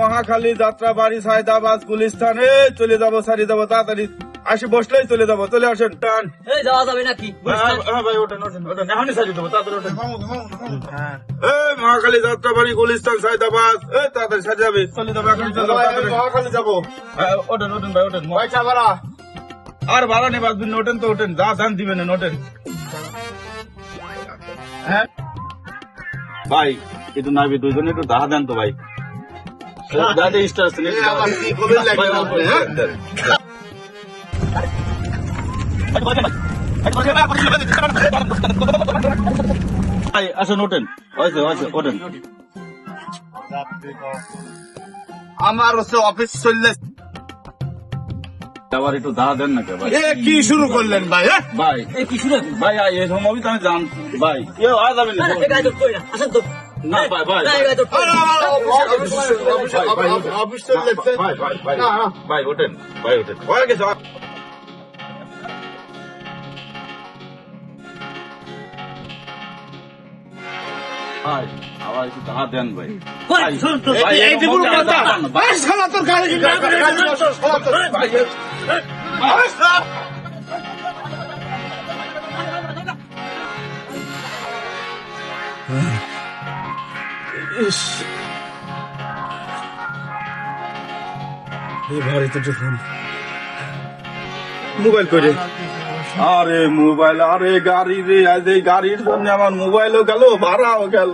মহাখালী যাত্রাবাড়ি সায়দাবাদ গুলিস্তানে চলে যাবো, সারি যাবো, তাড়াতাড়ি আসি বসলেই চলে যাবো। চলে আসেন, টান। যাওয়া যাবে নাকি? হ্যাঁ ভাই, ওঠেন ওঠেন ওঠেন, এখনই সারি দেবো, তাড়াতাড়ি ওঠেন। মহাখালী যাত্রাবাড়ি গুলিস্তান সায়দাবাদ, তাড়াতাড়ি সারি যাবে, চলে যাবো, এখন চলে যাবো, তাড়াতাড়ি। মহাখালী যাবো। ওঠেন ওঠেন ভাই, ওঠেন। পয়সা ভাড়া আর ভাড়া নেই, বাসবিন, ওঠেন তো ওঠেন, যা দান দিবেন, ওঠেন। হ্যাঁ ভাই, একটু নাবি দুজনে একটু দাহা দেন তো ভাই। দাদা স্টার আছে নাকি? আমার কি খবর লাগে না, হ্যাঁ? ভাই আসেন, ওঠেন, হয়েছে হয়েছে, ওঠেন। আমার হচ্ছে অফিস চললে আবার একটু দাহা দেন না কে ভাই? কি শুরু করলেন ভাই? ভাই এই কি শুরু? ভাই এই সময় তো আমি জান ভাই, কেউ আর যাবেন না। এই গায়ে তো কই না, আসেন তো। না ভাই ভাই এই গায়ে তো কই না। অফিস চললে ভাই ভাই ভাই ভাই, ওঠেন ভাই, ওঠেন, হয়ে গেছে। ভাই আবার একটু দাহা দেন ভাই। কই, শুন তো। ভাই, এই যে কোনো কথা ভাই, শালা তোর গাড়ি ভাই, মোবাইল করে, আরে মোবাইল, আরে গাড়ি রে, আজ এই গাড়ির জন্য আমার মোবাইলও গেল, ভাড়াও গেল।